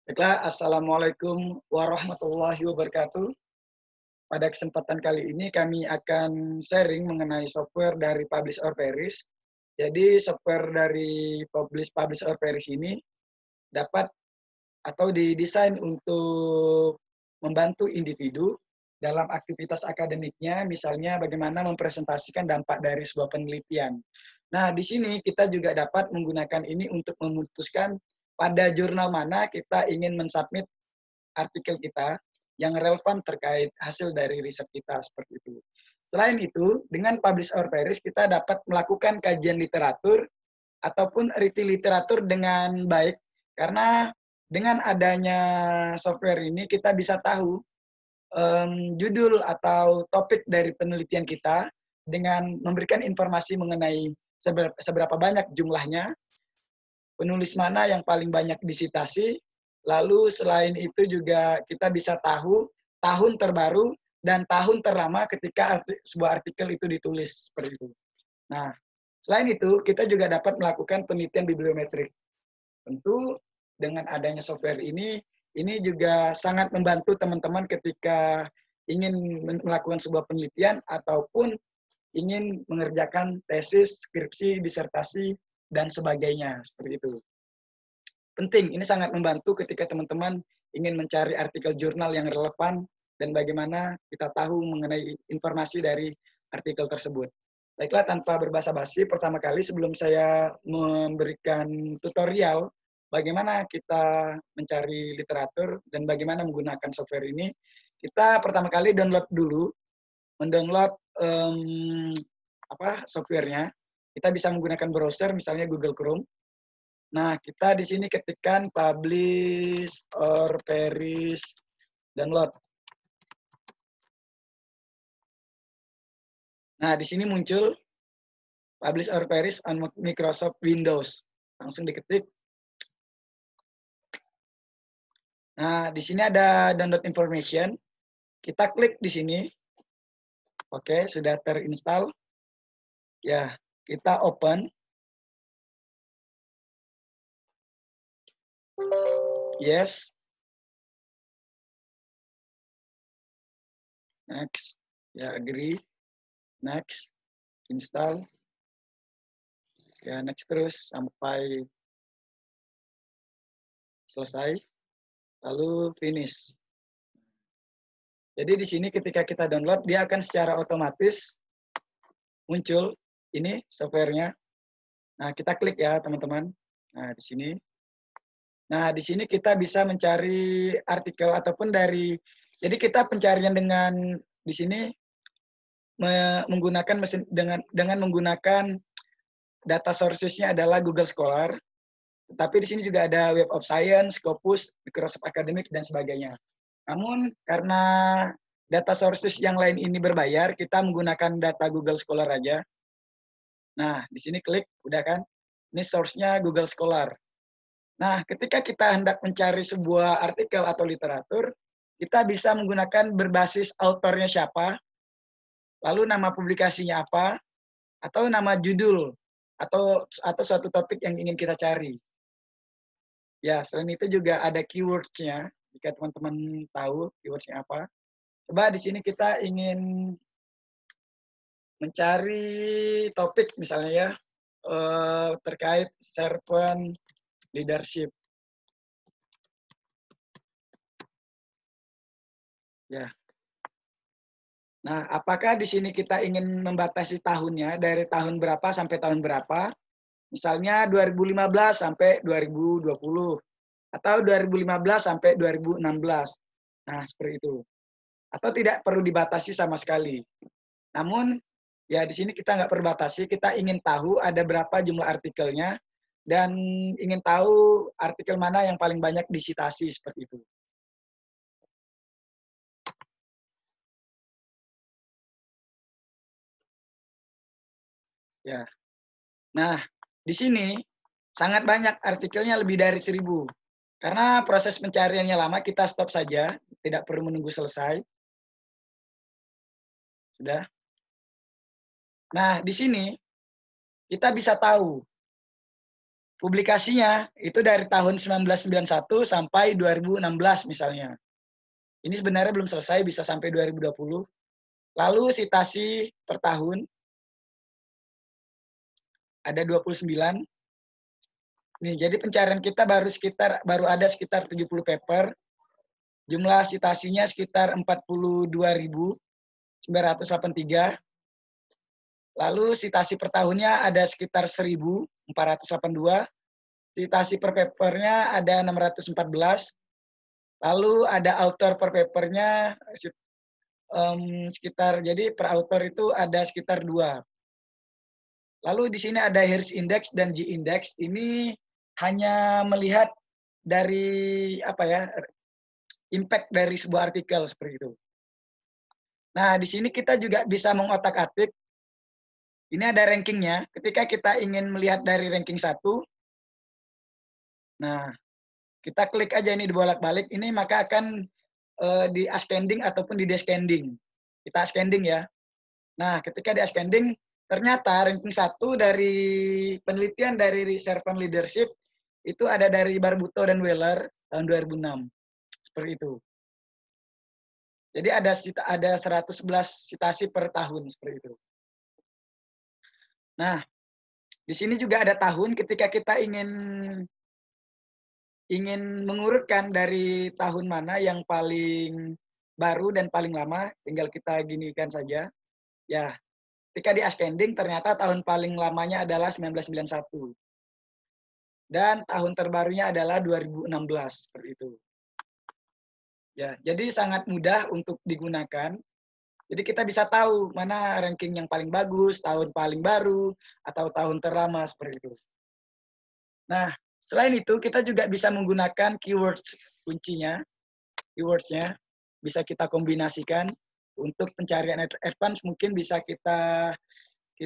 Baiklah, Assalamualaikum warahmatullahi wabarakatuh. Pada kesempatan kali ini kami akan sharing mengenai software dari Publish or Perish. Jadi software dari Publish or Perish ini dapat atau didesain untuk membantu individu dalam aktivitas akademiknya, misalnya bagaimana mempresentasikan dampak dari sebuah penelitian. Nah, di sini kita juga dapat menggunakan ini untuk memutuskan pada jurnal mana kita ingin mensubmit artikel kita yang relevan terkait hasil dari riset kita seperti itu. Selain itu, dengan Publish or Perish kita dapat melakukan kajian literatur ataupun review literatur dengan baik karena dengan adanya software ini kita bisa tahu judul atau topik dari penelitian kita dengan memberikan informasi mengenai seberapa banyak jumlahnya, penulis mana yang paling banyak disitasi. Lalu selain itu juga kita bisa tahu tahun terbaru dan tahun terlama ketika sebuah artikel itu ditulis seperti itu. Nah, selain itu kita juga dapat melakukan penelitian bibliometrik. Tentu dengan adanya software ini juga sangat membantu teman-teman ketika ingin melakukan sebuah penelitian ataupun ingin mengerjakan tesis, skripsi, disertasi, dan sebagainya seperti itu. Penting, ini sangat membantu ketika teman-teman ingin mencari artikel jurnal yang relevan dan bagaimana kita tahu mengenai informasi dari artikel tersebut. Baiklah, tanpa berbasa-basi, pertama kali sebelum saya memberikan tutorial bagaimana kita mencari literatur dan bagaimana menggunakan software ini, kita pertama kali download dulu, mendownload softwarenya. Kita bisa menggunakan browser, misalnya Google Chrome. Nah, kita di sini ketikkan Publish or Perish download. Nah, di sini muncul Publish or Perish on Microsoft Windows. Langsung diketik. Nah, di sini ada download information. Kita klik di sini. Oke, sudah terinstall. Ya, kita open. Yes. Next. Ya, agree. Next. Install. Ya, next terus sampai selesai. Lalu finish. Jadi di sini ketika kita download, dia akan secara otomatis muncul ini softwarenya. Nah, kita klik ya, teman-teman. Nah, di sini. Nah, di sini kita bisa mencari artikel ataupun dari, jadi kita pencarian dengan di sini menggunakan mesin dengan menggunakan data sources-nya adalah Google Scholar. Tetapi di sini juga ada Web of Science, Scopus, Microsoft Academic, dan sebagainya. Namun karena data sources yang lain ini berbayar, kita menggunakan data Google Scholar aja. Nah, di sini klik, udah kan? Ini source-nya Google Scholar. Nah, ketika kita hendak mencari sebuah artikel atau literatur, kita bisa menggunakan berbasis autornya siapa, lalu nama publikasinya apa, atau nama judul, atau suatu topik yang ingin kita cari. Ya, selain itu juga ada keywords-nya, jika teman-teman tahu keywords-nya apa. Coba di sini kita ingin mencari topik misalnya ya, terkait servant leadership. Ya. Nah, apakah di sini kita ingin membatasi tahunnya dari tahun berapa sampai tahun berapa? Misalnya 2015 sampai 2020 atau 2015 sampai 2016. Nah, seperti itu. Atau tidak perlu dibatasi sama sekali. Namun, ya di sini kita nggak perbatasi, kita ingin tahu ada berapa jumlah artikelnya dan ingin tahu artikel mana yang paling banyak disitasi seperti itu. Ya. Nah, di sini sangat banyak artikelnya, lebih dari 1000. Karena proses pencariannya lama, kita stop saja, tidak perlu menunggu selesai. Sudah. Nah, di sini kita bisa tahu publikasinya itu dari tahun 1991 sampai 2016 misalnya. Ini sebenarnya belum selesai, bisa sampai 2020. Lalu sitasi per tahun ada 29. Nih, jadi pencarian kita baru ada sekitar 70 paper. Jumlah citasinya sekitar 42.983. Lalu citasi per tahunnya ada sekitar 1.482. Citasi per papernya ada 614. Lalu ada author per papernya sekitar, jadi per author itu ada sekitar 2. Lalu di sini ada Harris Index dan G Index. Ini hanya melihat dari impact dari sebuah artikel seperti itu. Nah, di sini kita juga bisa mengotak-atik. Ini ada rankingnya. Ketika kita ingin melihat dari ranking 1, nah, kita klik aja ini dibolak-balik, ini maka akan di ascending ataupun di descending. Kita ascending ya. Nah, ketika di ascending, ternyata ranking 1 dari penelitian dari Servant Leadership itu ada dari Barbuto dan Weller tahun 2006. Seperti itu. Jadi ada 111 citasi per tahun seperti itu. Nah, di sini juga ada tahun ketika kita ingin mengurutkan dari tahun mana yang paling baru dan paling lama, tinggal kita ginikan saja. Ya, ketika di ascending ternyata tahun paling lamanya adalah 1991. Dan tahun terbarunya adalah 2016, seperti itu. Ya, jadi sangat mudah untuk digunakan. Jadi kita bisa tahu mana ranking yang paling bagus, tahun paling baru, atau tahun terlama, seperti itu. Nah, selain itu kita juga bisa menggunakan keywords kuncinya, keywordsnya bisa kita kombinasikan. Untuk pencarian advance mungkin bisa kita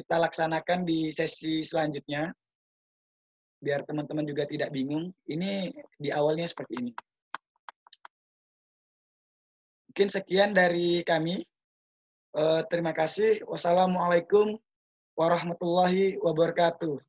laksanakan di sesi selanjutnya, biar teman-teman juga tidak bingung. Ini di awalnya seperti ini. Mungkin sekian dari kami. Terima kasih. Wassalamualaikum warahmatullahi wabarakatuh.